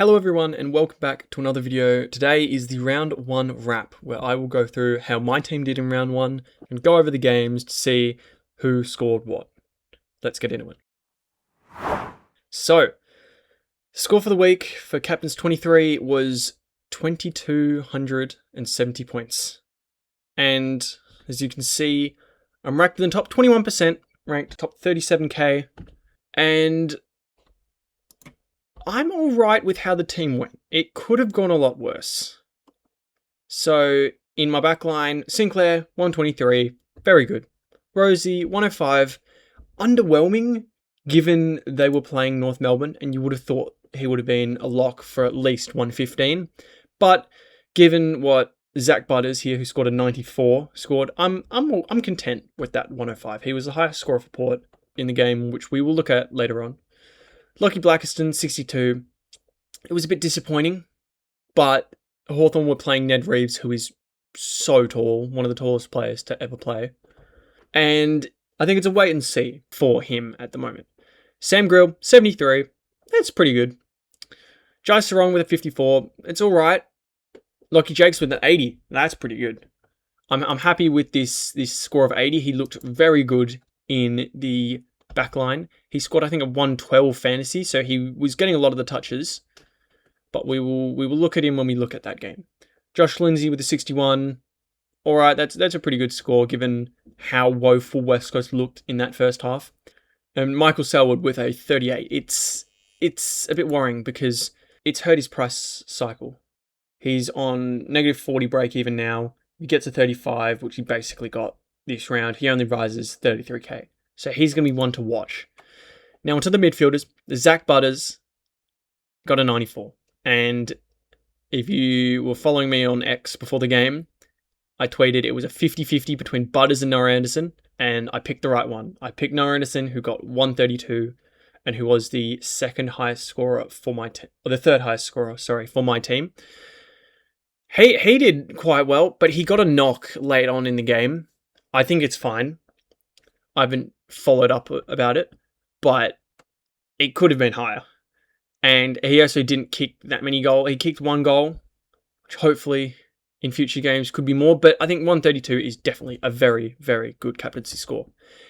Hello everyone and welcome back to another video. Today is the round 1 wrap where I will go through how my team did in round 1 and go over the games to see who scored what. Let's get into it. So, score for the week for Captains 23 was 2,270 points. And as you can see, I'm ranked in the top 21%, ranked top 37k, and I'm alright with how the team went. It could have gone a lot worse. So, in my backline, Sinclair, 123, very good. Rosie, 105, underwhelming given they were playing North Melbourne, and you would have thought he would have been a lock for at least 115. But given what Zach Butters here, who scored a 94, scored, I'm content with that 105. He was the highest scorer for Port in the game, which we will look at later on. Lockie Blackiston, 62. It was a bit disappointing, but Hawthorn were playing Ned Reeves, who is so tall, one of the tallest players to ever play. And I think it's a wait and see for him at the moment. Sam Grill, 73. That's pretty good. Jai Sarong with a 54. It's all right. Lockie Jakes with an 80. That's pretty good. I'm happy with this score of 80. He looked very good in the backline. He scored, I think, a 112 fantasy, so he was getting a lot of the touches. But we will look at him when we look at that game. Josh Lindsay with a 61. All right, that's a pretty good score given how woeful West Coast looked in that first half. And Michael Selwood with a 38. It's a bit worrying because it's hurt his price cycle. He's on negative 40 break even now. He gets a 35, which he basically got this round. He only rises 33k. So he's going to be one to watch. Now onto the midfielders. Zach Butters got a 94. And if you were following me on X before the game, I tweeted it was a 50-50 between Butters and Noah Anderson, and I picked the right one. I picked Noah Anderson, who got 132, and who was the second highest scorer for my team, or the third highest scorer, for my team. He did quite well, but he got a knock late on in the game. I think it's fine. I haven't followed up about it, but it could have been higher. And he also didn't kick that many goals. He kicked one goal, which hopefully in future games could be more, but I think 132 is definitely a very, very good captaincy score.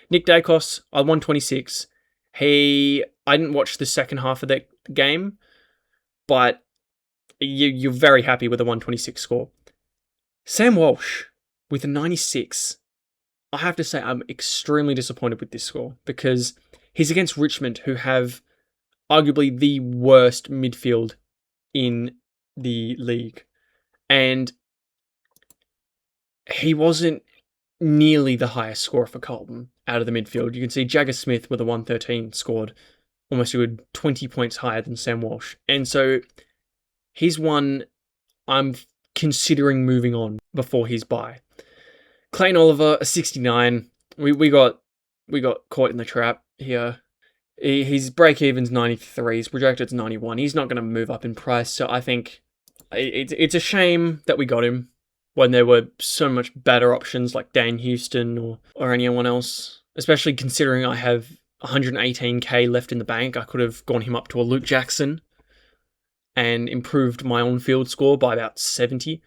Nick Dacos, 126. I didn't watch the second half of that game, but you're very happy with a 126 score. Sam Walsh with a 96. I have to say I'm extremely disappointed with this score because he's against Richmond, who have arguably the worst midfield in the league. And he wasn't nearly the highest scorer for Carlton out of the midfield. You can see Jagger Smith with a 113 scored almost a good 20 points higher than Sam Walsh. And so he's one I'm considering moving on before his bye. Clayton Oliver, a 69. We got caught in the trap here. His break-even's 93. His projected's 91. He's not going to move up in price. So I think it's a shame that we got him when there were so much better options like Dan Houston or anyone else. Especially considering I have 118k left in the bank. I could have gone him up to a Luke Jackson and improved my on-field score by about 70.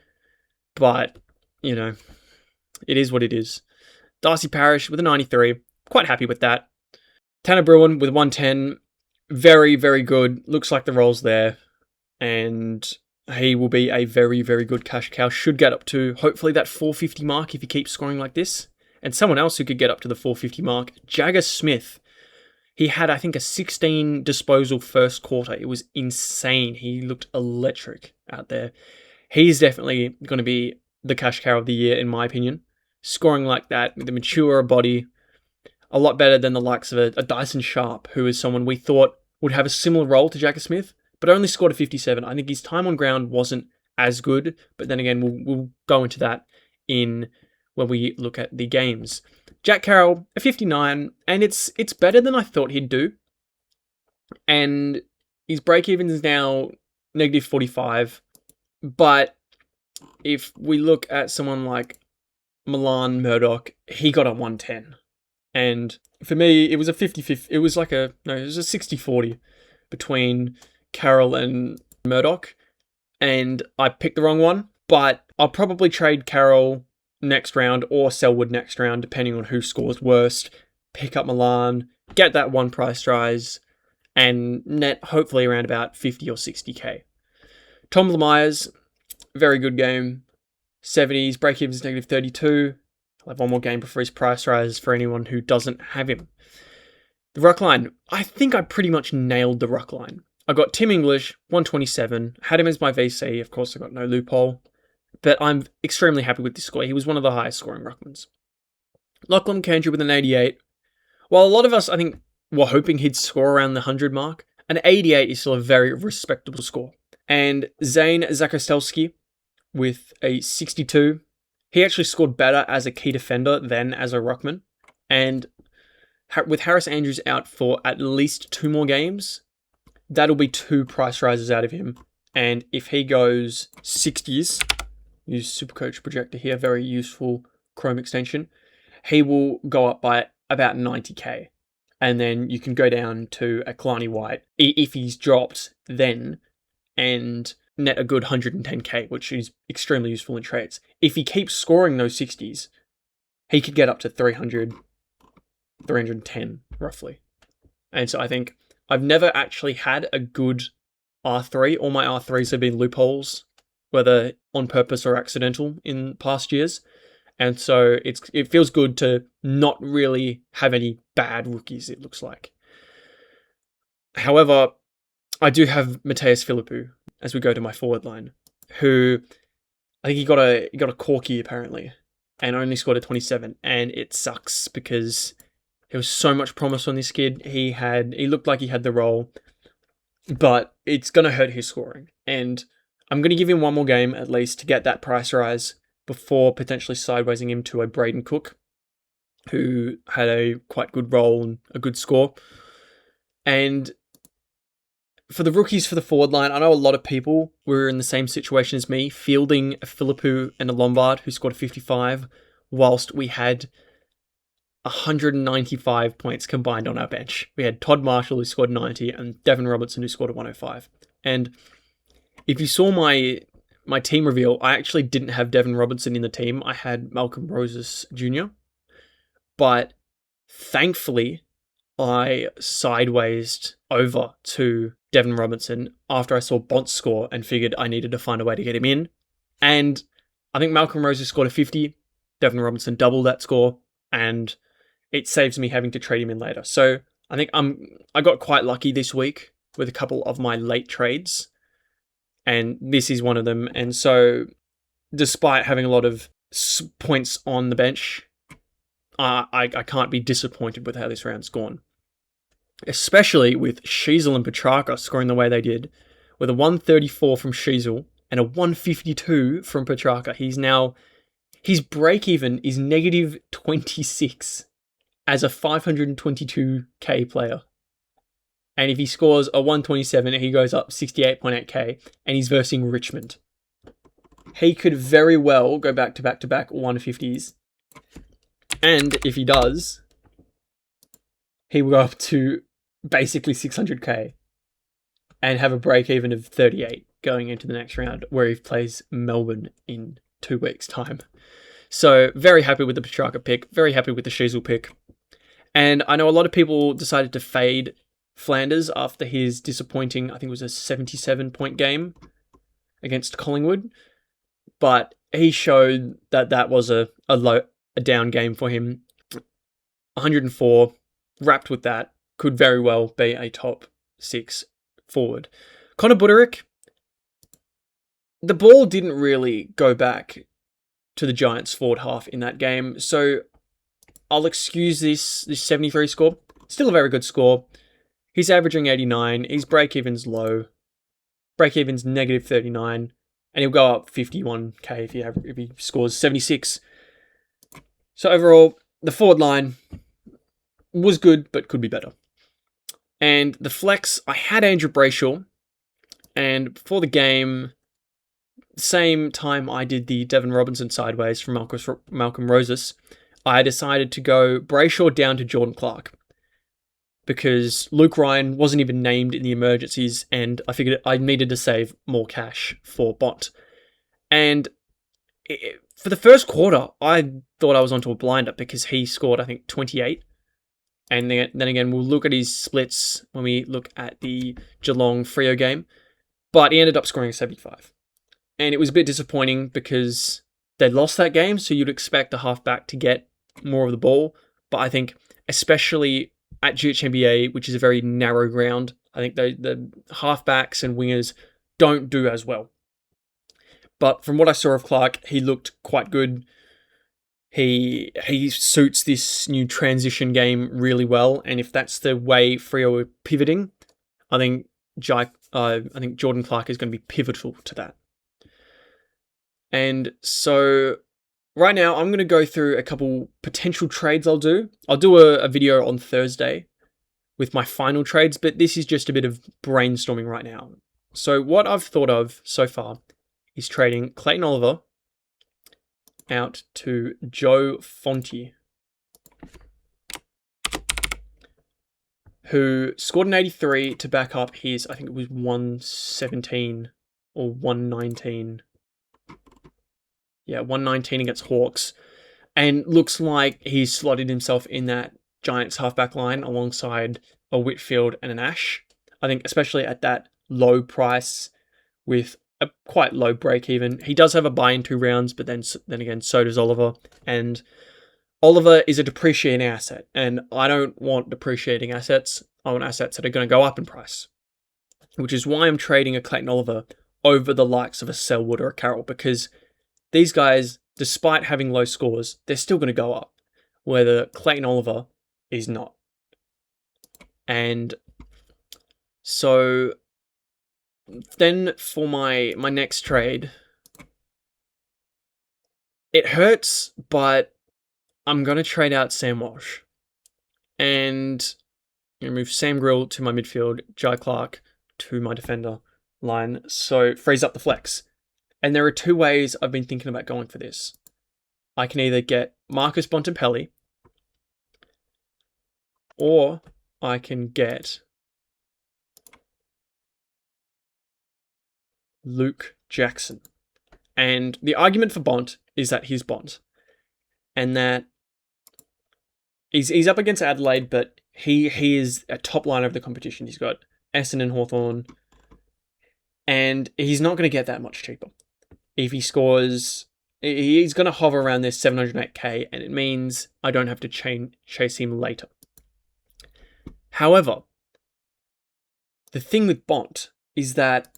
But, you know, it is what it is. Darcy Parish with a 93. Quite happy with that. Tanner Bruin with 110. Very, very good. Looks like the role's there. And he will be a very, very good cash cow. Should get up to, hopefully, that 450 mark if he keeps scoring like this. And someone else who could get up to the 450 mark, Jagger Smith. He had, I think, a 16 disposal first quarter. It was insane. He looked electric out there. He's definitely going to be the cash cow of the year, in my opinion. Scoring like that with a mature body, a lot better than the likes of a Dyson Sharp, who is someone we thought would have a similar role to Jagger Smith, but only scored a 57. I think his time on ground wasn't as good, but then again, we'll go into that when we look at the games. Jack Carroll, a 59, and it's better than I thought he'd do. And his break-even is now negative 45, but if we look at someone like Milan Murdoch, he got a 110. And for me, it was a 50-50. It was a 60-40 between Carroll and Murdoch, and I picked the wrong one, but I'll probably trade Carroll next round or Selwood next round, depending on who scores worst. Pick up Milan, get that one price rise, and net hopefully around about 50 or 60k. Tom Lemires, very good game. 70s, break-evens negative 32. I'll have one more game before his price rise for anyone who doesn't have him. The ruck line, I think I pretty much nailed the ruck line. I got Tim English, 127, had him as my VC, of course I got no loophole, but I'm extremely happy with this score. He was one of the highest scoring ruckmans. Lachlan Kendra with an 88. While a lot of us, I think, were hoping he'd score around the 100 mark, an 88 is still a very respectable score. And Zane Zakostelski with a 62. He actually scored better as a key defender than as a ruckman. And with Harris Andrews out for at least 2 more games, that'll be 2 price rises out of him. And if he goes 60s, use SuperCoach projector here, very useful Chrome extension, he will go up by about 90k. And then you can go down to a Kalani White if he's dropped then and net a good 110k, which is extremely useful in trades. If he keeps scoring those 60s, he could get up to 300, 310 roughly. And so I think I've never actually had a good R3. All my R3s have been loopholes, whether on purpose or accidental in past years. And so it feels good to not really have any bad rookies, it looks like. However, I do have Mateus Philippou as we go to my forward line, who I think he got a corky apparently and only scored a 27, and it sucks because there was so much promise on this kid. He looked like he had the role, but it's going to hurt his scoring. And I'm going to give him one more game at least to get that price rise before potentially sidewaysing him to a Braden Cook, who had a quite good role and a good score. And for the rookies for the forward line, I know a lot of people were in the same situation as me, fielding a Philippou and a Lombard who scored a 55, whilst we had 195 points combined on our bench. We had Todd Marshall who scored 90 and Devin Robertson who scored a 105. And if you saw my team reveal, I actually didn't have Devin Robertson in the team. I had Malcolm Roses Jr. But thankfully, I sidewaysed over to Devin Robertson after I saw Bont's score and figured I needed to find a way to get him in. And I think Malcolm Roses scored a 50. Devin Robertson doubled that score, and it saves me having to trade him in later. So I think I got quite lucky this week with a couple of my late trades, and this is one of them. And so despite having a lot of points on the bench, I can't be disappointed with how this round's gone. Especially with Sheasel and Petrarca scoring the way they did, with a 134 from Sheasel and a 152 from Petrarca. His break-even is negative 26 as a 522k player. And if he scores a 127, he goes up 68.8k, and he's versing Richmond. He could very well go back to back-to-back 150s. And if he does, he will go up to basically 600k and have a break-even of 38 going into the next round, where he plays Melbourne in 2 weeks' time. So very happy with the Petrarca pick, very happy with the Sheasel pick. And I know a lot of people decided to fade Flanders after his disappointing, I think it was a 77-point game against Collingwood. But he showed that that was a down game for him. 104, wrapped with that, could very well be a top 6 forward. Connor Buderick, the ball didn't really go back to the Giants forward half in that game, so I'll excuse this 73 score. Still a very good score. He's averaging 89. His break-even's low. Break-even's negative 39. And he'll go up 51k if he scores 76. So overall, the forward line was good, but could be better. And the flex, I had Andrew Brayshaw. And before the game, same time I did the Devin Robinson sideways from Malcolm Roses, I decided to go Brayshaw down to Jordan Clark. because Luke Ryan wasn't even named in the emergencies, and I figured I needed to save more cash for Bont. And for the first quarter, I thought I was onto a blinder because he scored, I think, 28. And then again, we'll look at his splits when we look at the Geelong Freo game. But he ended up scoring 75. And it was a bit disappointing because they lost that game, so you'd expect a halfback to get more of the ball. But I think, especially at GHNBA, which is a very narrow ground, I think the halfbacks and wingers don't do as well. But from what I saw of Clark, he looked quite good. He suits this new transition game really well, and if that's the way Freo are pivoting, I think Jordan Clark is going to be pivotal to that. And so right now, I'm going to go through a couple potential trades I'll do. I'll do a video on Thursday with my final trades, but this is just a bit of brainstorming right now. So what I've thought of so far is trading Clayton Oliver out to Joe Fonte, who scored an 83 to back up his, I think it was 117 or 119. Yeah, 119 against Hawks. And looks like he's slotted himself in that Giants halfback line alongside a Whitfield and an Ash. I think especially at that low price with a quite low break even. He does have a buy in 2 rounds, but then again, so does Oliver. And Oliver is a depreciating asset, and I don't want depreciating assets. I want assets that are going to go up in price, which is why I'm trading a Clayton Oliver over the likes of a Selwood or a Carroll, because these guys, despite having low scores, they're still going to go up, whether Clayton Oliver is not. And so then for my next trade, it hurts, but I'm going to trade out Sam Walsh. And move Sam Grill to my midfield, Jai Clark to my defender line, so frees up the flex. And there are 2 ways I've been thinking about going for this. I can either get Marcus Bontempelli, or I can get Luke Jackson. And the argument for Bont is that he's Bont, and that he's up against Adelaide, but he is a top line of the competition. He's got Essendon, Hawthorn, and he's not going to get that much cheaper. If he scores, he's going to hover around this 708k, and it means I don't have to chase him later. However, the thing with Bont is that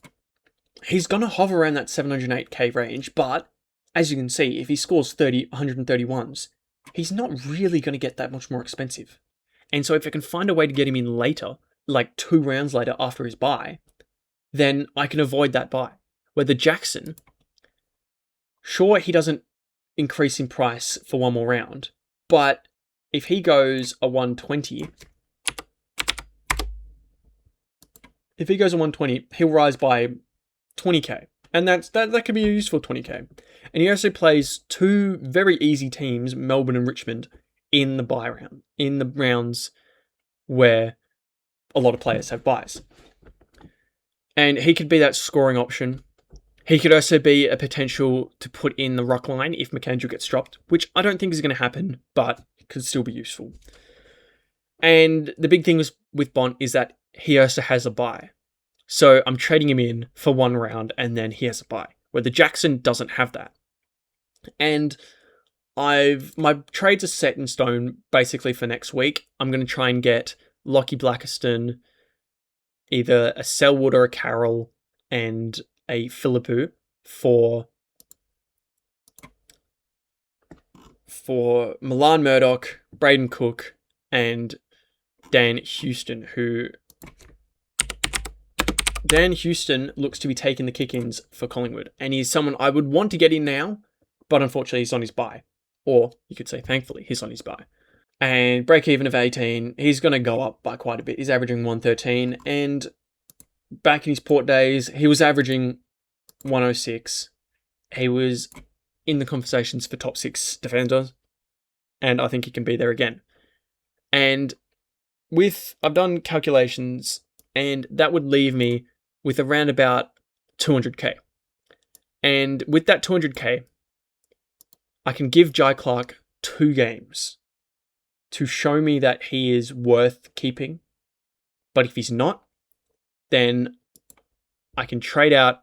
he's going to hover around that 708k range, but as you can see, if he scores 131s, he's not really going to get that much more expensive. And so if I can find a way to get him in later, like 2 rounds later after his bye, then I can avoid that bye. Where the Jackson, sure, he doesn't increase in price for 1 more round, but if he goes a 120, he'll rise by 20k. And that could be a useful 20k. And he also plays 2 very easy teams, Melbourne and Richmond, in the bye round, in the rounds where a lot of players have buys. And he could be that scoring option. He could also be a potential to put in the ruck line if McAndrew gets dropped, which I don't think is going to happen, but it could still be useful. And the big thing with Bont is that he also has a bye. So I'm trading him in for 1 round and then he has a bye, where the Jackson doesn't have that. And my trades are set in stone basically for next week. I'm going to try and get Lockie Blackiston, either a Selwood or a Carroll, and a Philippou for Milan Murdoch, Braden Cook, and Dan Houston, Dan Houston looks to be taking the kick-ins for Collingwood, and he's someone I would want to get in now, but unfortunately he's on his bye. Or you could say, thankfully, he's on his bye. And break-even of 18, he's going to go up by quite a bit. He's averaging 113, and back in his Port days, he was averaging 106. He was in the conversations for top 6 defenders, and I think he can be there again. And I've done calculations, and that would leave me with around about 200k. And with that 200k, I can give Jai Clark 2 games to show me that he is worth keeping. But if he's not, then I can trade out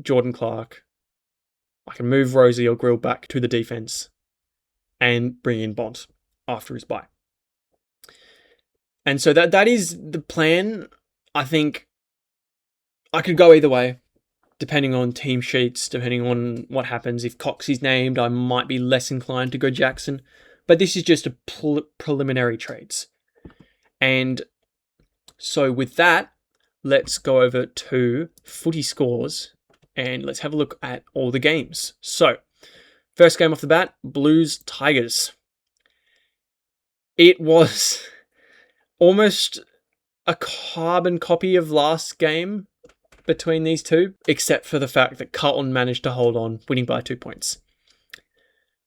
Jordan Clark. I can move Rosie or Grill back to the defense and bring in Bont after his bye. And so that is the plan. I think I could go either way, depending on team sheets, depending on what happens. If Cox is named, I might be less inclined to go Jackson. But this is just a preliminary trades. And so with that, let's go over to footy scores and let's have a look at all the games. So, first game off the bat, Blues Tigers. It was almost a carbon copy of last game between these two, except for the fact that Carlton managed to hold on, winning by 2 points.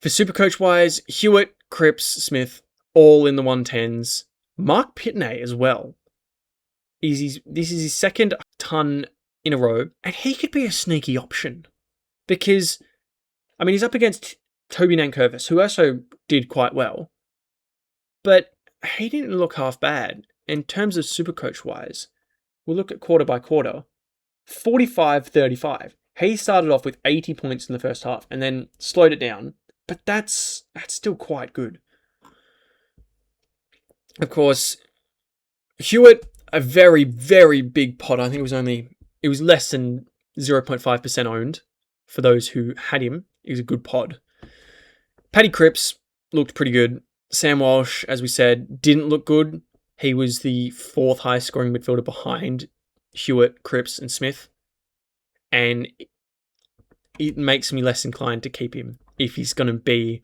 For Supercoach wise, Hewitt, Cripps, Smith, all in the 110s. Mark Pitney as well. This is his second ton in a row, and he could be a sneaky option. Because, I mean, he's up against Toby Nankervis, who also did quite well. But he didn't look half bad. In terms of Supercoach-wise, we'll look at quarter by quarter. 45-35. He started off with 80 points in the first half, and then slowed it down. But that's still quite good. Of course, Hewitt, a very, very big pot. I think it was less than 0.5% owned for those who had him. He was a good pod. Paddy Cripps looked pretty good. Sam Walsh, as we said, didn't look good. He was the 4th highest scoring midfielder behind Hewitt, Cripps, and Smith. And it makes me less inclined to keep him if he's going to be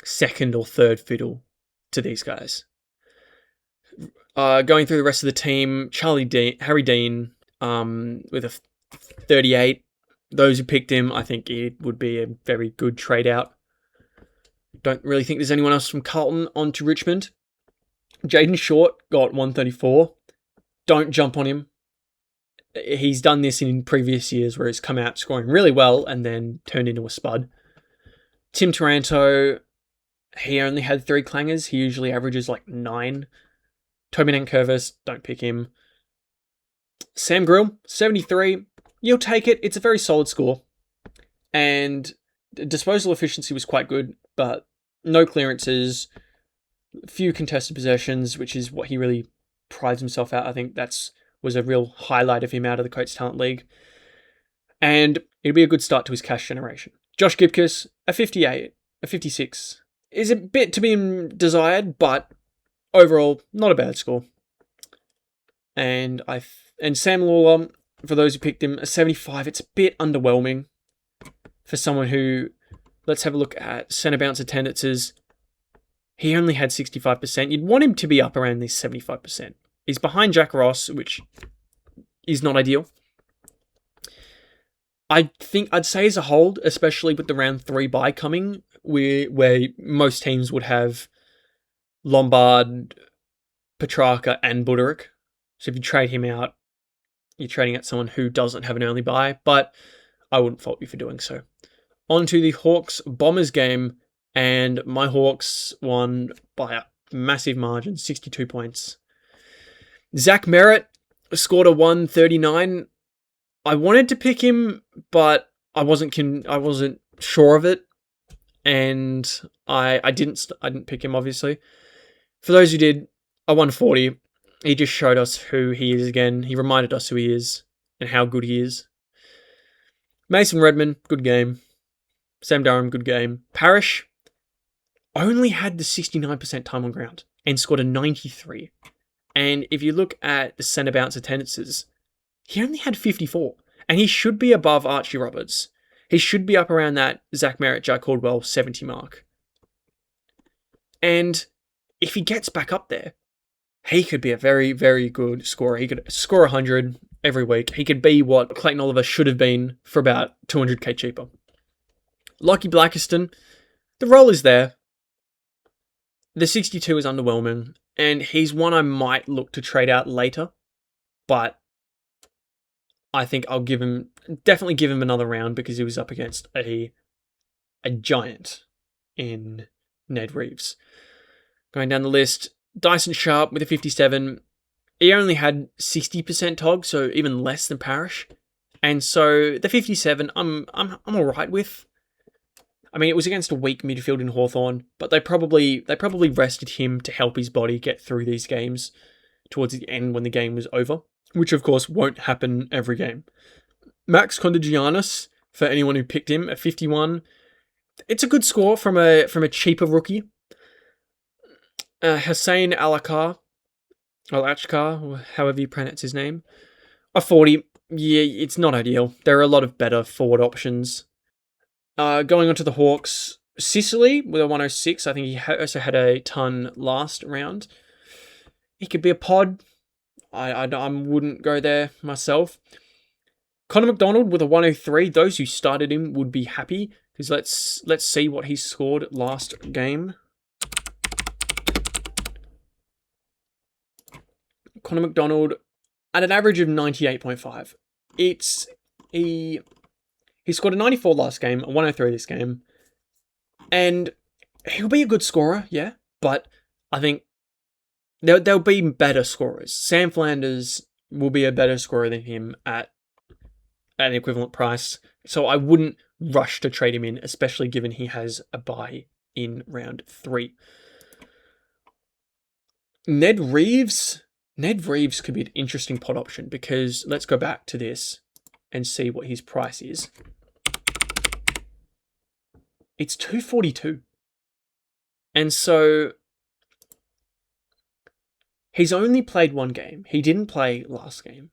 second or third fiddle to these guys. Going through the rest of the team, Harry Dean with a 38. Those who picked him, I think it would be a very good trade out. Don't really think there's anyone else from Carlton on to Richmond. Jaden Short got 134. Don't jump on him. He's done this in previous years where he's come out scoring really well and then turned into a spud. Tim Taranto, he only had 3 clangers. He usually averages like 9. Toby Nankervis, don't pick him. Sam Grill, 73. You'll take it. It's a very solid score. And disposal efficiency was quite good, but no clearances, few contested possessions, which is what he really prides himself out. I think was a real highlight of him out of the Coates Talent League. And it'll be a good start to his cash generation. Josh Gibcus, a 58, a 56. Is a bit to be desired, but overall, not a bad score. And Sam Lawler, for those who picked him, a 75. It's a bit underwhelming for someone who, let's have a look at centre bounce attendances. He only had 65%. You'd want him to be up around this 75%. He's behind Jack Ross, which is not ideal. I think I'd say as a hold, especially with the round 3 bye coming, where most teams would have Lombard, Petrarca, and Buderick. So if you trade him out, you're trading out someone who doesn't have an early bye, but I wouldn't fault you for doing so. On to the Hawks-Bombers game, and my Hawks won by a massive margin, 62 points. Zach Merritt scored a 139. I wanted to pick him, but I wasn't sure of it, and I didn't pick him, obviously. For those who did, a 140. He just showed us who he is again. He reminded us who he is and how good he is. Mason Redman, good game. Sam Durham, good game. Parrish only had the 69% time on ground and scored a 93. And if you look at the centre bounce attendances, he only had 54. And he should be above Archie Roberts. He should be up around that Zach Merritt, Jack Caldwell 70 mark. And if he gets back up there, he could be a very, very good scorer. He could score 100 every week. He could be what Clayton Oliver should have been for about 200k cheaper. Lockie Blackiston, the role is there. The 62 is underwhelming, And he's one I might look to trade out later, but I think I'll definitely give him another round because he was up against a giant in Ned Reeves. Going down the list, Dyson Sharp with a 57. He only had 60% TOG, so even less than Parrish. And so the 57, I'm all right with. I mean, it was against a weak midfield in Hawthorn, but they probably rested him to help his body get through these games towards the end when the game was over, which of course won't happen every game. Max Kondogiannis, for anyone who picked him, at 51. It's a good score from a cheaper rookie. Hussein Alachkar, however you pronounce his name, a 40. Yeah, it's not ideal. There are a lot of better forward options. Going on to the Hawks, Sicily with a 106. I think he also had a ton last round. He could be a pod. I wouldn't go there myself. Connor McDonald with a 103. Those who started him would be happy because let's see what he scored last game. Connor McDonald at an average of 98.5. He scored a 94 last game, a 103 this game, and he'll be a good scorer, yeah, but I think there'll be better scorers. Sam Flanders will be a better scorer than him at an equivalent price, so I wouldn't rush to trade him in, especially given he has a bye in round 3. Ned Reeves could be an interesting pot option because let's go back to this and see what his price is. It's 242. And so he's only played one game. He didn't play last game.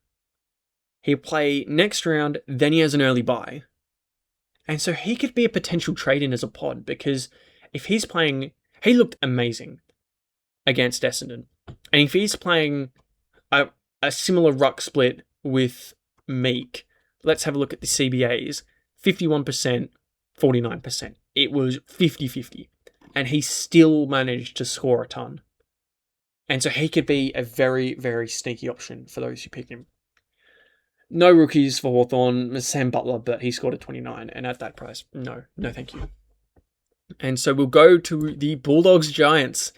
He'll play next round, then he has an early bye. And so he could be a potential trade-in as a pod because if he's playing... He looked amazing against Essendon. And if he's playing a similar ruck split with Meek, let's have a look at the CBAs. 51%, 49%. It was 50-50. And he still managed to score a ton. And so he could be a very, very sneaky option for those who pick him. No rookies for Hawthorn. Sam Butler, but he scored a 29. And at that price, no thank you. And so we'll go to the Bulldogs Giants,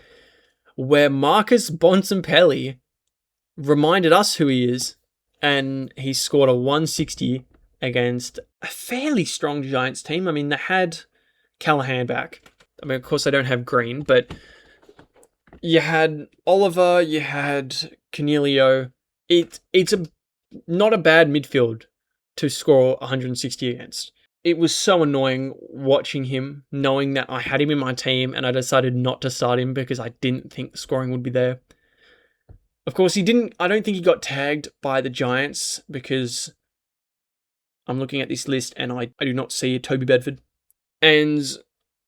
where Marcus Bontempelli reminded us who he is. And he scored a 160 against a fairly strong Giants team. I mean, they had Callahan back. I mean, of course, they don't have Green, but you had Oliver, you had Cornelio. It's not a bad midfield to score 160 against. It was so annoying watching him, knowing that I had him in my team and I decided not to start him because I didn't think the scoring would be there. Of course, I don't think he got tagged by the Giants because I'm looking at this list and I do not see a Toby Bedford. And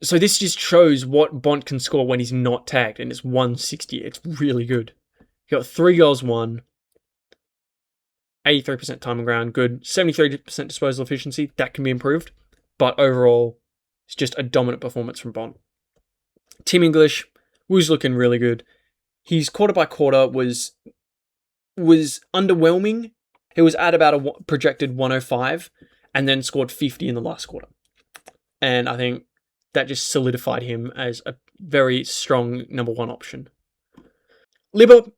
so this just shows what Bont can score when he's not tagged, and it's 160. It's really good. He got 3 goals, 1. 83% time on ground, good. 73% disposal efficiency, that can be improved. But overall, it's just a dominant performance from Bont. Tim English was looking really good. His quarter by quarter was underwhelming. He was at about a projected 105 and then scored 50 in the last quarter. And I think that just solidified him as a very strong number 1 option. Libba,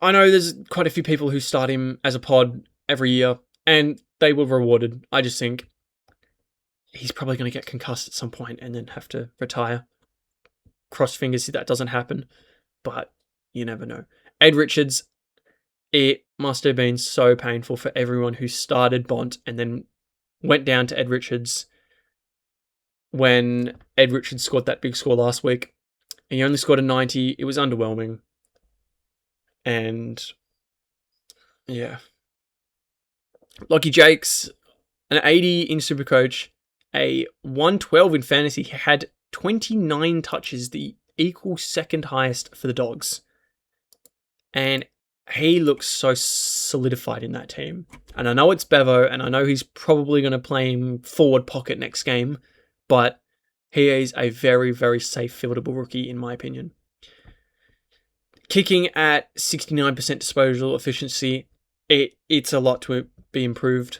I know there's quite a few people who start him as a pod every year, and they were rewarded. I just think he's probably going to get concussed at some point and then have to retire. Cross fingers if that doesn't happen, but you never know. Ed Richards, it must have been so painful for everyone who started Bont and then went down to Ed Richards when Ed Richards scored that big score last week. He only scored a 90. It was underwhelming. And yeah. Lockie Jakes, an 80 in SuperCoach, a 112 in fantasy. He had 29 touches, the equal second highest for the Dogs. And he looks so solidified in that team. And I know it's Bevo, and I know he's probably going to play him forward pocket next game, but he is a very, very safe fieldable rookie, in my opinion. Kicking at 69% disposal efficiency, it's a lot to be improved.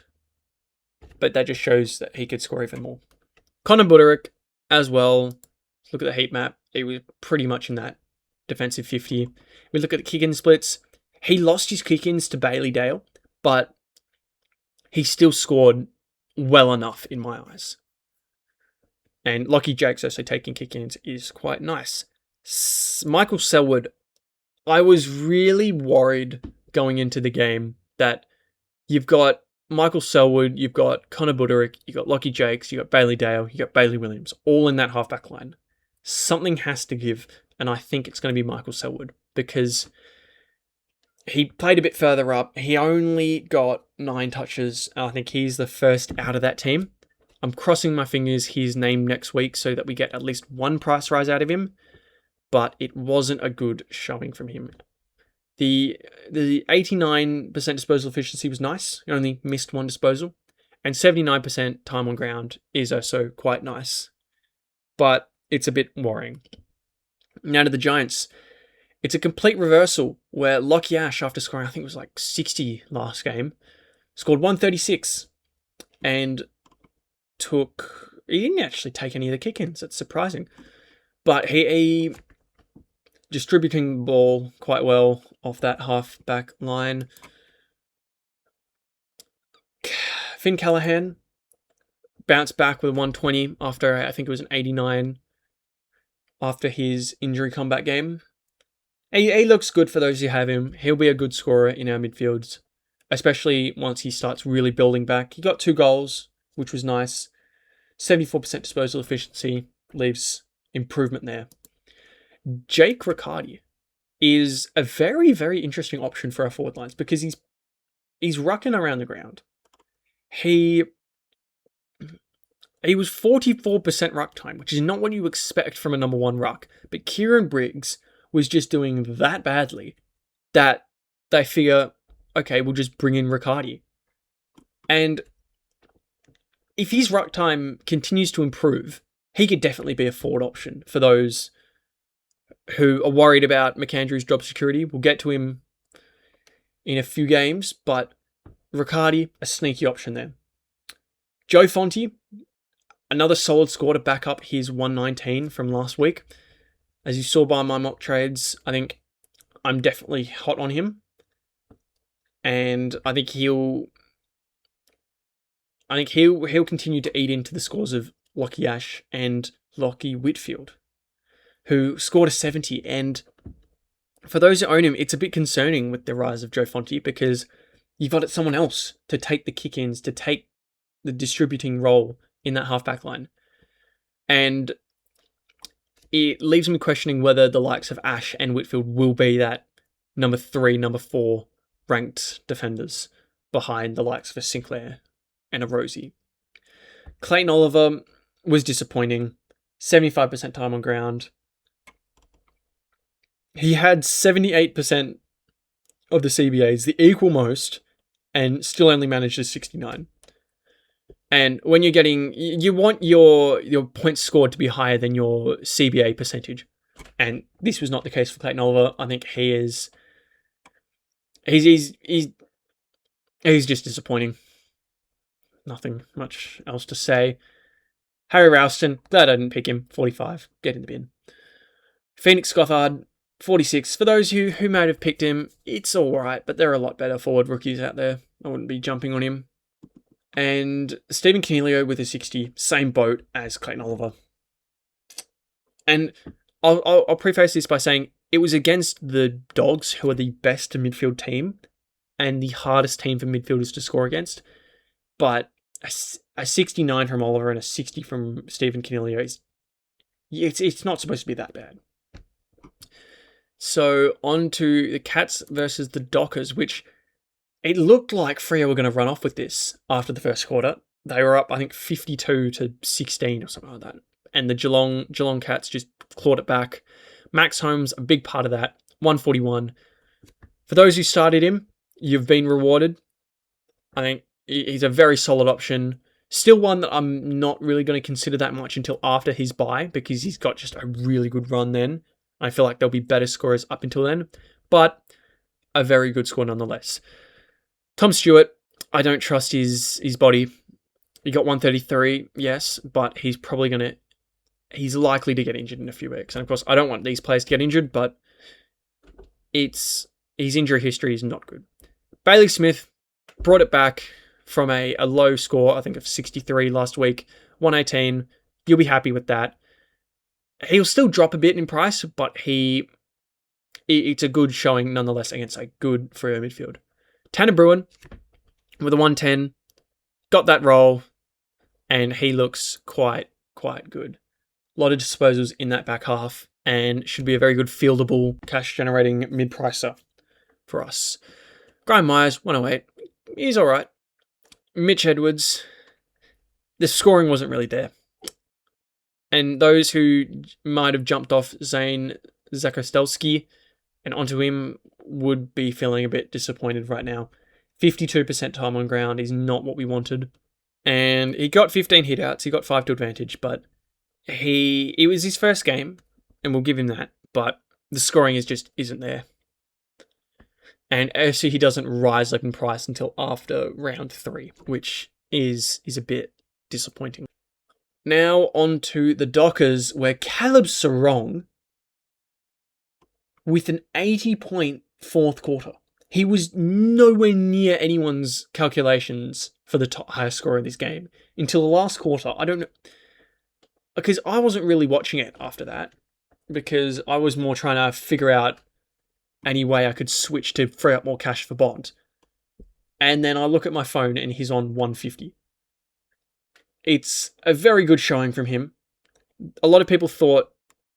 But that just shows that he could score even more. Connor Buderick as well. Look at the heat map. He was pretty much in that defensive 50. We look at the kick-in splits. He lost his kick-ins to Bailey Dale, but he still scored well enough in my eyes. And Lockie Jakes also taking kick-ins is quite nice. Michael Selwood, I was really worried going into the game that you've got Michael Selwood, you've got Connor Buderick, you've got Lockie Jakes, you've got Bailey Dale, you've got Bailey Williams, all in that halfback line. Something has to give, and I think it's going to be Michael Selwood, because he played a bit further up. He only got 9 touches, and I think he's the first out of that team. I'm crossing my fingers he's named next week so that we get at least one price rise out of him, but it wasn't a good showing from him. The 89% disposal efficiency was nice. He only missed 1 disposal. And 79% time on ground is also quite nice. But it's a bit worrying. Now to the Giants. It's a complete reversal where Lockie Ash, after scoring, I think it was like 60 last game, scored 136 and he didn't actually take any of the kick-ins. That's surprising. But he distributing the ball quite well off that half-back line. Finn Callahan bounced back with a 120 after, I think it was an 89 after his injury comeback game. He looks good for those who have him. He'll be a good scorer in our midfields, especially once he starts really building back. He got 2 goals, which was nice. 74% disposal efficiency leaves improvement there. Jake Riccardi is a very, very interesting option for our forward lines because he's rucking around the ground. He was 44% ruck time, which is not what you expect from a number 1 ruck. But Kieran Briggs was just doing that badly that they figure, okay, we'll just bring in Riccardi. And if his ruck time continues to improve, he could definitely be a forward option for those who are worried about McAndrew's job security. We'll get to him in a few games, but Riccardi, a sneaky option there. Joe Fonte, another solid score to back up his 119 from last week. As you saw by my mock trades, I think I'm definitely hot on him. And I think he'll continue to eat into the scores of Lockie Ash and Lockie Whitfield, who scored a 70. And for those who own him, it's a bit concerning with the rise of Joe Fonte because you've got someone else to take the kick-ins, to take the distributing role in that half-back line. And it leaves me questioning whether the likes of Ash and Whitfield will be that number 3, number 4 ranked defenders behind the likes of a Sinclair and a Rosie. Clayton Oliver was disappointing. 75% time on ground. He had 78% of the CBAs, the equal most, and still only managed a 69. And when you're getting, you want your points scored to be higher than your CBA percentage. And this was not the case for Clayton Oliver. I think he's just disappointing. Nothing much else to say. Harry Ralston, glad I didn't pick him. 45, get in the bin. Phoenix Gothard, 46. For those who might have picked him, it's alright, but there are a lot better forward rookies out there. I wouldn't be jumping on him. And Stephen Canelio with a 60, same boat as Clayton Oliver. And I'll preface this by saying it was against the Dogs, who are the best midfield team and the hardest team for midfielders to score against. But a 69 from Oliver and a 60 from Stephen Canelio it's not supposed to be that bad. So on to the Cats versus the Dockers, which it looked like Freo were going to run off with this after the first quarter. They were up, I think, 52-16 or something like that. And the Geelong Cats just clawed it back. Max Holmes, a big part of that, 141. For those who started him, you've been rewarded. I think he's a very solid option. Still one that I'm not really going to consider that much until after his bye, because he's got just a really good run then. I feel like there'll be better scorers up until then, but a very good score nonetheless. Tom Stewart, I don't trust his body. He got 133, yes, but he's likely to get injured in a few weeks. And of course, I don't want these players to get injured, but his injury history is not good. Bailey Smith brought it back from a low score, I think of 63 last week, 118. You'll be happy with that. He'll still drop a bit in price, but it's a good showing nonetheless against a good Freo midfield. Tanner Bruin with a 110, got that role, and he looks quite good. A lot of disposals in that back half, and should be a very good fieldable, cash-generating mid-pricer for us. Graham Myers, 108. He's all right. Mitch Edwards, the scoring wasn't really there. And those who might have jumped off Zane Zakostelski and onto him would be feeling a bit disappointed right now. 52% time on ground is not what we wanted. And he got 15 hitouts. He got 5 to advantage, but it was his first game, and we'll give him that. But the scoring isn't there. And actually, he doesn't rise up in price until after round 3, which is a bit disappointing. Now on to the Dockers, where Caleb Sarong, with an 80-point fourth quarter, he was nowhere near anyone's calculations for the highest score in this game until the last quarter. I don't know, because I wasn't really watching it after that, because I was more trying to figure out any way I could switch to free up more cash for Bond. And then I look at my phone and he's on 150. It's a very good showing from him. A lot of people thought,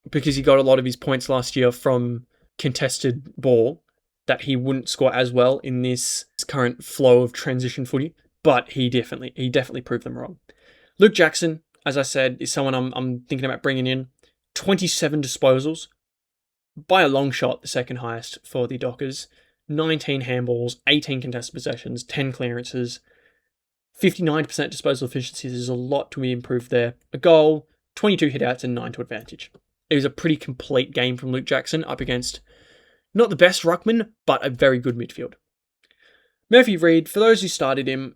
because he got a lot of his points last year from contested ball, that he wouldn't score as well in this current flow of transition footy, but he definitely proved them wrong. Luke Jackson, as I said, is someone I'm thinking about bringing in. 27 disposals, by a long shot, the second highest for the Dockers. 19 handballs, 18 contested possessions, 10 clearances, 59% disposal efficiency. There's a lot to be improved there. A goal, 22 hitouts, and 9 to advantage. It was a pretty complete game from Luke Jackson up against not the best ruckman, but a very good midfield. Murphy Reid, for those who started him,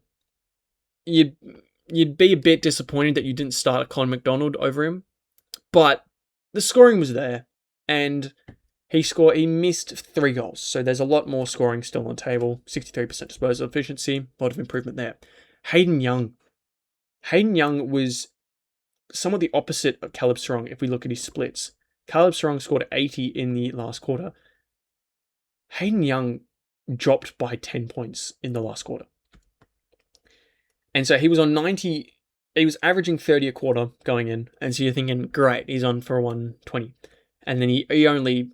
you'd be a bit disappointed that you didn't start a Colin McDonald over him, but the scoring was there, and he missed 3 goals, so there's a lot more scoring still on the table. 63% disposal efficiency, a lot of improvement there. Hayden Young was somewhat the opposite of Caleb Sarong if we look at his splits. Caleb Sarong scored 80 in the last quarter. Hayden Young dropped by 10 points in the last quarter. And so he was on 90, he was averaging 30 a quarter going in, and so you're thinking, great, he's on for a 120. And then he only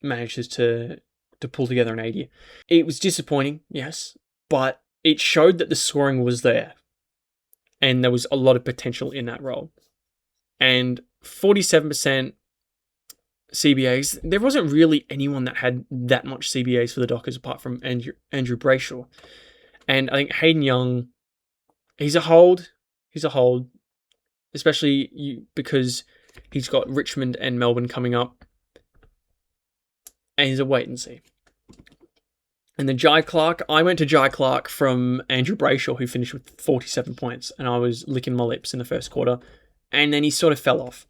manages to pull together an 80. It was disappointing, yes, but it showed that the scoring was there, and there was a lot of potential in that role. And 47% CBAs, there wasn't really anyone that had that much CBAs for the Dockers apart from Andrew Brayshaw. And I think Hayden Young, he's a hold, especially because he's got Richmond and Melbourne coming up. And he's a wait and see. And then Jai Clark, I went to Jai Clark from Andrew Brayshaw, who finished with 47 points, and I was licking my lips in the first quarter, and then he sort of fell off.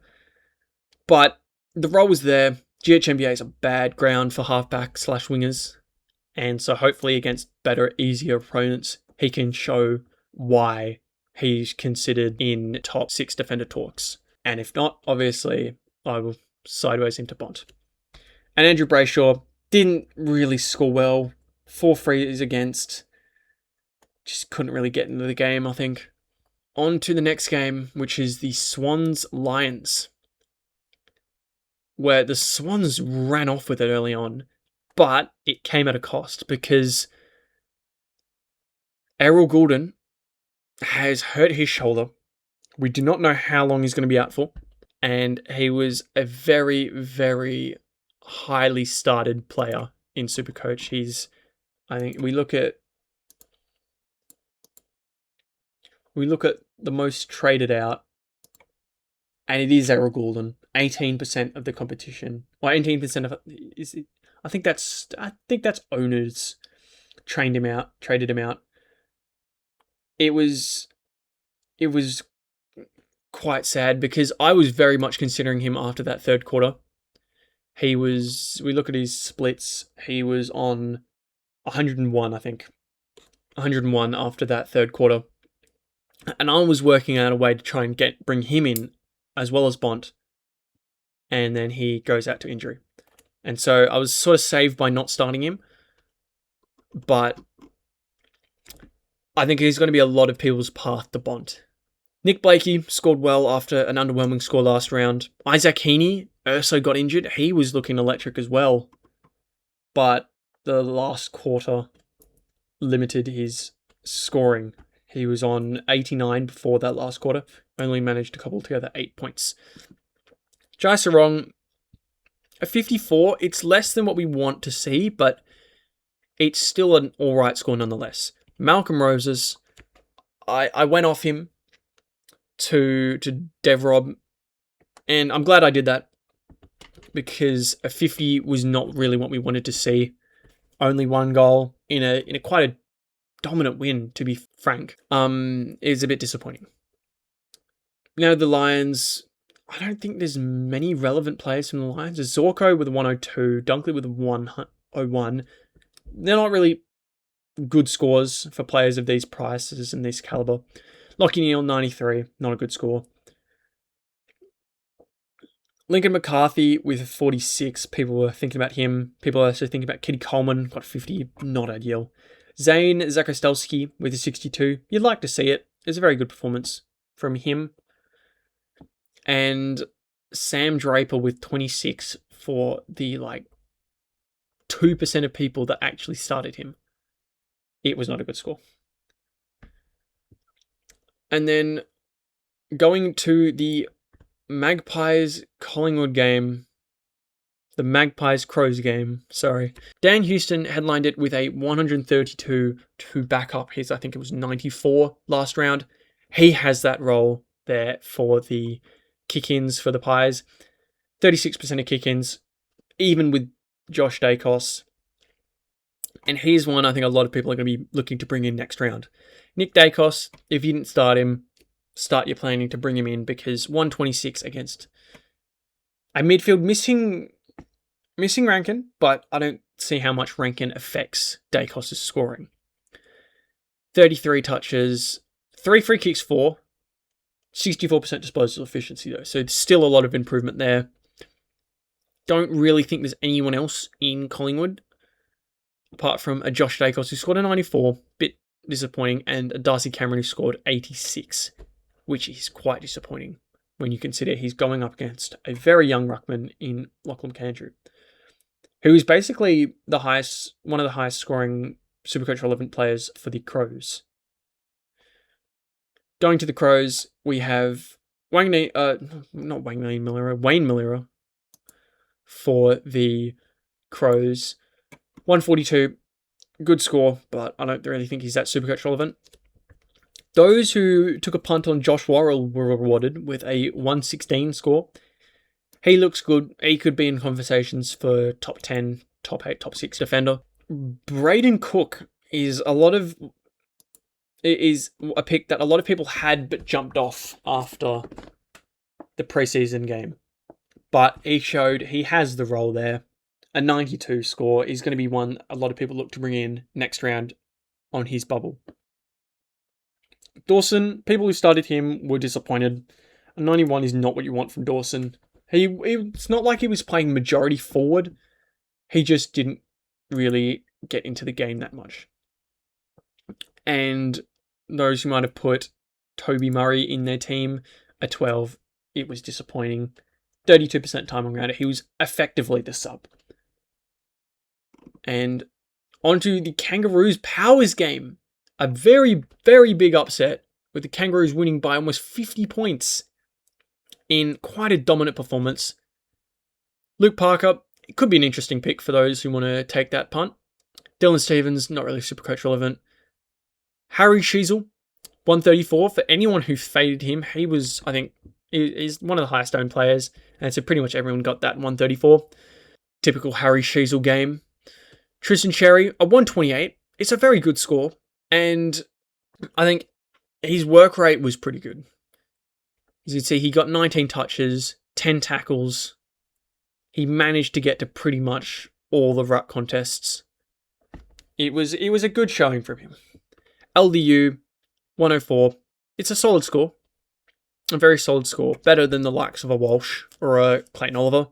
But the role was there. GHMBA is a bad ground for halfback/wingers, and so hopefully against better, easier opponents, he can show why he's considered in top 6 defender talks. And if not, obviously, I will sideways him to Bont. And Andrew Brayshaw didn't really score well. 4 frees against. Just couldn't really get into the game, I think. On to the next game, which is the Swans-Lions, where the Swans ran off with it early on, but it came at a cost because Errol Goulden has hurt his shoulder. We do not know how long he's going to be out for, and he was a very, very highly started player in SuperCoach. I think we look at the most traded out, and it is Errol Goulden. 18% of the competition, or 18% of is it? I think that's owners traded him out. It was quite sad because I was very much considering him after that third quarter. We look at his splits, he was on 101, I think. 101 after that third quarter. And I was working out a way to try and bring him in as well as Bont. And then he goes out to injury. And so I was sort of saved by not starting him. But I think he's going to be a lot of people's path to Bont. Nick Blakey scored well after an underwhelming score last round. Isaac Heaney also got injured. He was looking electric as well. But the last quarter limited his scoring. He was on 89 before that last quarter. Only managed to cobble together 8 points. Jai Sarong, a 54. It's less than what we want to see, but it's still an alright score nonetheless. Malcolm Roses, I went off him to DevRob, and I'm glad I did that because a 50 was not really what we wanted to see. Only one goal in a quite a dominant win, to be frank, is a bit disappointing. Now the Lions, I don't think there's many relevant players from the Lions. There's Zorko with a 102, Dunkley with a 101. They're not really good scores for players of these prices and this caliber. Lockie Neal, 93, not a good score. Lincoln McCarthy with a 46, people were thinking about him. People are also thinking about Kitty Coleman, got 50, not ideal. Zane Zakostelski with a 62, you'd like to see it. It's a very good performance from him. And Sam Draper with 26 for the 2% of people that actually started him. It was not a good score. And then going to the Magpies Collingwood game, the Magpies Crows game, sorry. Dan Houston headlined it with a 132 to back up his, I think it was 94 last round. He has that role there for the kick-ins for the Pies. 36% of kick-ins, even with Josh Dacos. And here's one I think a lot of people are going to be looking to bring in next round. Nick Dacos, if you didn't start him, start your planning to bring him in because 126 against a midfield missing Rankin, but I don't see how much Rankin affects Dacos' scoring. 33 touches, 3 free kicks, 4. 64% disposal efficiency though, so still a lot of improvement there. Don't really think there's anyone else in Collingwood apart from a Josh Dacos who scored a 94, bit disappointing, and a Darcy Cameron who scored 86, which is quite disappointing when you consider he's going up against a very young ruckman in Lachlan Candrew, who is basically one of the highest scoring Supercoach relevant players for the Crows. Going to the Crows, we have Wayne Millera for the Crows. 142, good score, but I don't really think he's that Supercoach relevant. Those who took a punt on Josh Worrell were rewarded with a 116 score. He looks good. He could be in conversations for top 10, top 8, top 6 defender. Braden Cook is a pick that a lot of people had but jumped off after the preseason game. But he showed he has the role there. A 92 score is going to be one a lot of people look to bring in next round on his bubble. Dawson, people who started him were disappointed. A 91 is not what you want from Dawson. It's not like he was playing majority forward. He just didn't really get into the game that much. And those who might have put Toby Murray in their team, a 12, it was disappointing. 32% time on ground. He was effectively the sub. And onto the Kangaroos Powers game. A very, very big upset with the Kangaroos winning by almost 50 points in quite a dominant performance. Luke Parker, it could be an interesting pick for those who want to take that punt. Dylan Stevens, not really Supercoach relevant. Harry Sheasel, 134. For anyone who faded him, he was, I think, He's one of the highest owned players, and so pretty much everyone got that 134. Typical Harry Sheasel game. Tristan Sherry, a 128. It's a very good score, and I think his work rate was pretty good. As you can see, he got 19 touches, 10 tackles. He managed to get to pretty much all the ruck contests. It was a good showing from him. LDU, 104. It's a solid score. A very solid score. Better than the likes of a Walsh or a Clayton Oliver,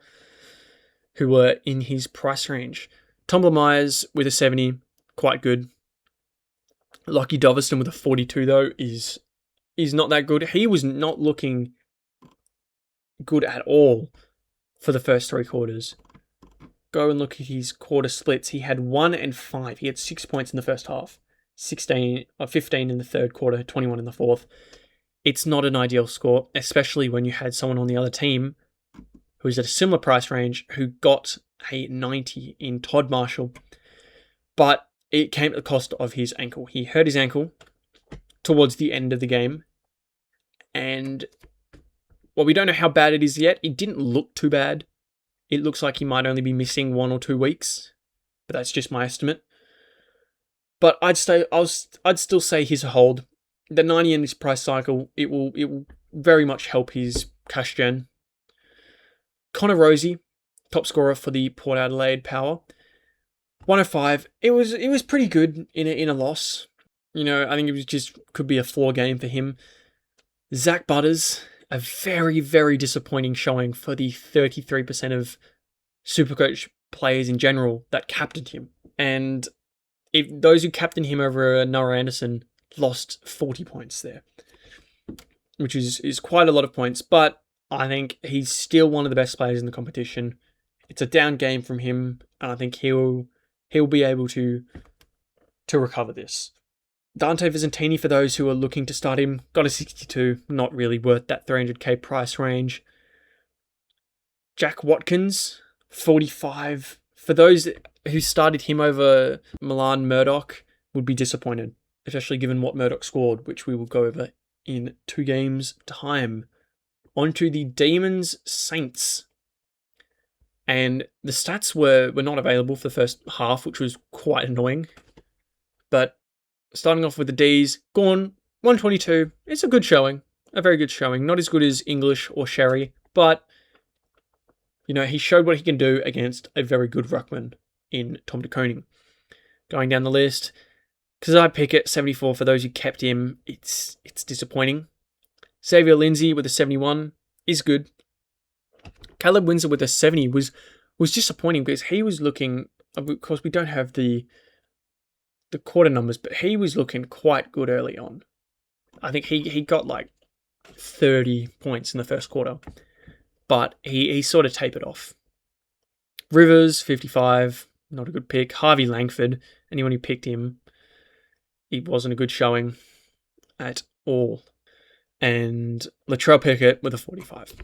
who were in his price range. Tumbler Myers with a 70, quite good. Lockie Doverston with a 42, though, is not that good. He was not looking good at all for the first 3 quarters. Go and look at his quarter splits. He had 1 and 5. He had 6 points in the first half, 15 in the third quarter, 21 in the fourth. It's not an ideal score, especially when you had someone on the other team who's at a similar price range who got a 90 in Todd Marshall, but it came at the cost of his ankle. He hurt his ankle towards the end of the game, and well, we don't know how bad it is yet. It didn't look too bad. It looks like he might only be missing 1 or 2 weeks, but that's just my estimate. But I'd still say he's a hold. The 90 in this price cycle, it will very much help his cash gen. Connor Rosie, top scorer for the Port Adelaide Power, 105. It was pretty good in a loss. You know, I think it was just could be a floor game for him. Zach Butters, a very, very disappointing showing for the 33% of SuperCoach players in general that captained him. And if those who captained him over Noah Anderson lost 40 points there, which is quite a lot of points. But I think he's still one of the best players in the competition. It's a down game from him, and I think he'll be able to recover this. Dante Vizentini, for those who are looking to start him, got a 62, not really worth that 300k price range. Jack Watkins, 45. For those who started him over Milan Murdoch, would be disappointed, especially given what Murdoch scored, which we will go over in 2 games' time. Onto the Demons Saints. And the stats were not available for the first half, which was quite annoying. But starting off with the Ds, Gorn, 122. It's a good showing. A very good showing. Not as good as English or Sherry, but you know, he showed what he can do against a very good ruckman in Tom de Koning. Going down the list, Kazai Pickett, 74 for those who kept him. It's disappointing. Xavier Lindsay with a 71 is good. Caleb Windsor with a 70 was disappointing because he was looking, of course we don't have the quarter numbers, but he was looking quite good early on. I think he got like 30 points in the first quarter, but he sort of tapered off. Rivers, 55, not a good pick. Harvey Langford, anyone who picked him, it wasn't a good showing at all. And Latrell Pickett with a 45.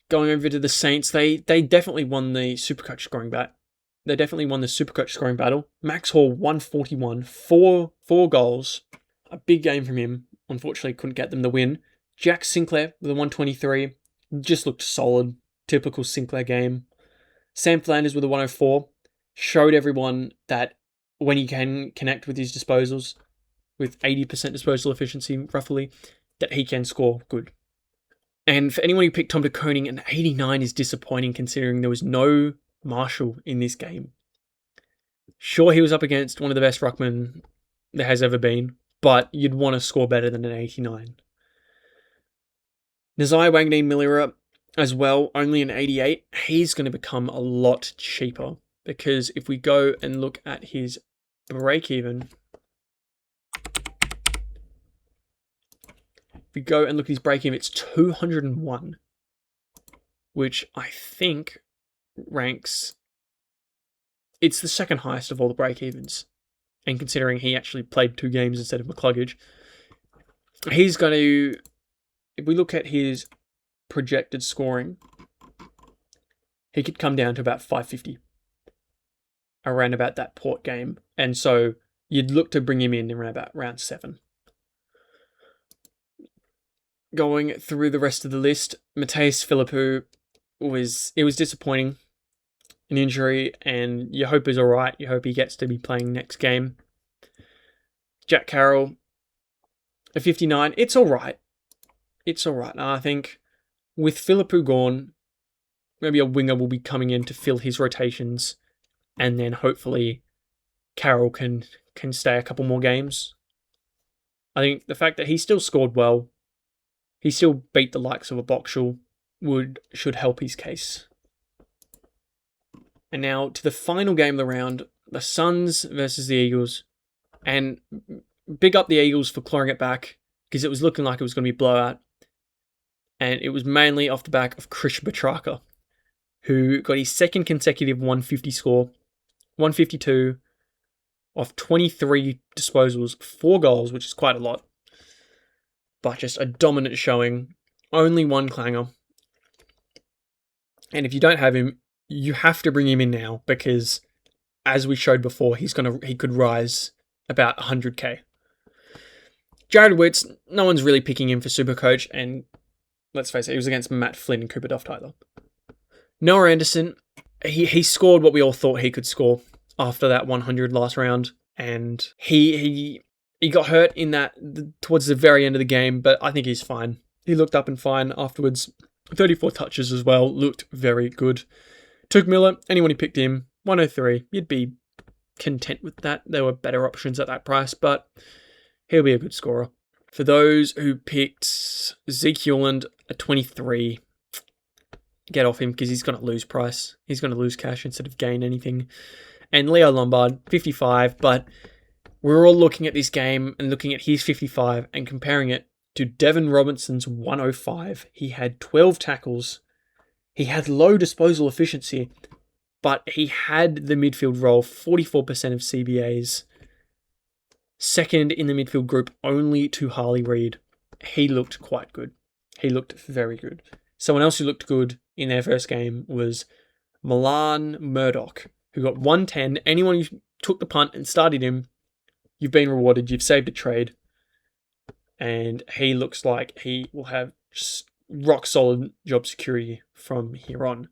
Going over to the Saints, they definitely won the SuperCoach scoring They definitely won the SuperCoach scoring battle. Max Hall, 141, four goals. A big game from him. Unfortunately, couldn't get them the win. Jack Sinclair with a 123. Just looked solid. Typical Sinclair game. Sam Flanders with a 104. Showed everyone that when he can connect with his disposals, with 80% disposal efficiency, roughly, that he can score good. And for anyone who picked Tom de Koning, an 89 is disappointing considering there was no Marshall in this game. Sure, he was up against one of the best ruckmen there has ever been, but you'd want to score better than an 89. Nazai Wanganeen Millera as well, only an 88. He's going to become a lot cheaper because if we go and look at his break-even, it's 201, which I think ranks, it's the second highest of all the break-evens. And considering he actually played 2 games instead of McCluggage, he's going to, if we look at his projected scoring, he could come down to about 550 around about that Port game. And so you'd look to bring him in around about round 7. going through the rest of the list, Mateus Philippou was disappointing. An injury, and you hope he's alright. You hope he gets to be playing next game. Jack Carroll, a 59. It's alright. It's alright. And I think with Philippou gone, maybe a winger will be coming in to fill his rotations, and then hopefully Carroll can stay a couple more games. I think the fact that he still scored well, he still beat the likes of a Boxall, should help his case. And now to the final game of the round, the Suns versus the Eagles. And big up the Eagles for clawing it back, because it was looking like it was going to be blowout. And it was mainly off the back of Chris Petrarca, who got his second consecutive 150 score, 152 off 23 disposals, 4 goals, which is quite a lot. But just a dominant showing. Only one clanger. And if you don't have him, you have to bring him in now, because as we showed before, he could rise about 100k. Jared Witts, no one's really picking him for SuperCoach, and let's face it, he was against Matt Flynn and Cooper Duff-Tyler. Noah Anderson, he scored what we all thought he could score after that 100 last round, and he got hurt in that towards the very end of the game, but I think he's fine. He looked up and fine afterwards. 34 touches as well, looked very good. Took Miller, anyone who picked him, 103. You'd be content with that. There were better options at that price, but he'll be a good scorer. For those who picked Zeke Hewland at 23, get off him because he's going to lose price. He's going to lose cash instead of gain anything. And Leo Lombard, 55, but we're all looking at this game and looking at his 55 and comparing it to Devon Robinson's 105. He had 12 tackles. He had low disposal efficiency, but he had the midfield role, 44% of CBAs. Second in the midfield group only to Harley Reid. He looked quite good. He looked very good. Someone else who looked good in their first game was Milan Murdoch, who got 110. Anyone who took the punt and started him, you've been rewarded. You've saved a trade. And he looks like he will have just rock solid job security from here on.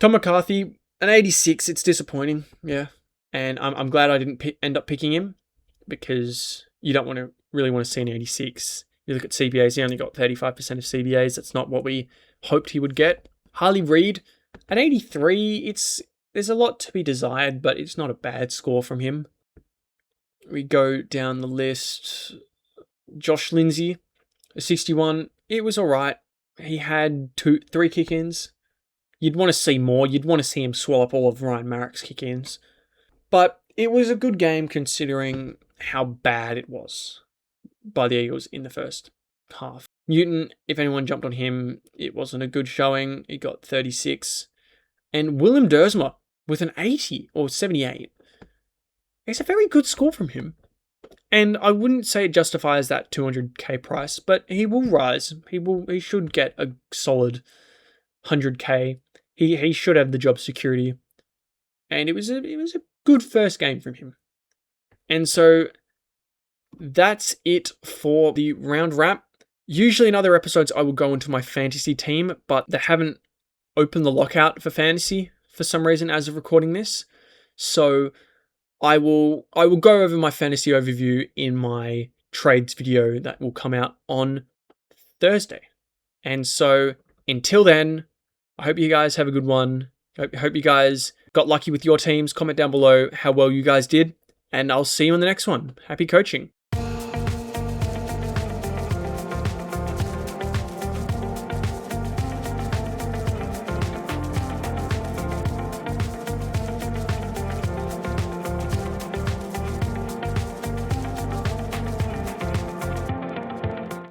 Tom McCarthy, an 86. It's disappointing, yeah. And I'm glad I didn't end up picking him, because you don't really want to see an 86. You look at CBAs, he only got 35% of CBAs. That's not what we hoped he would get. Harley Reid, an 83. There's a lot to be desired, but it's not a bad score from him. We go down the list. Josh Lindsay, a 61. It was all right. He had 3 kick-ins. You'd want to see more. You'd want to see him swallow up all of Ryan Marrick's kick-ins. But it was a good game considering how bad it was by the Eagles in the first half. Newton, if anyone jumped on him, it wasn't a good showing. He got 36. And Willem Dersma with an 80 or 78. It's a very good score from him. And I wouldn't say it justifies that 200k price, but he will rise. He should get a solid 100k. He should have the job security. And it was a good first game from him. And so that's it for the round wrap. Usually in other episodes I will go into my fantasy team, but they haven't opened the lockout for fantasy for some reason as of recording this. So I will go over my fantasy overview in my trades video that will come out on Thursday. And so until then, I hope you guys have a good one. I hope you guys got lucky with your teams. Comment down below how well you guys did, and I'll see you on the next one. Happy coaching.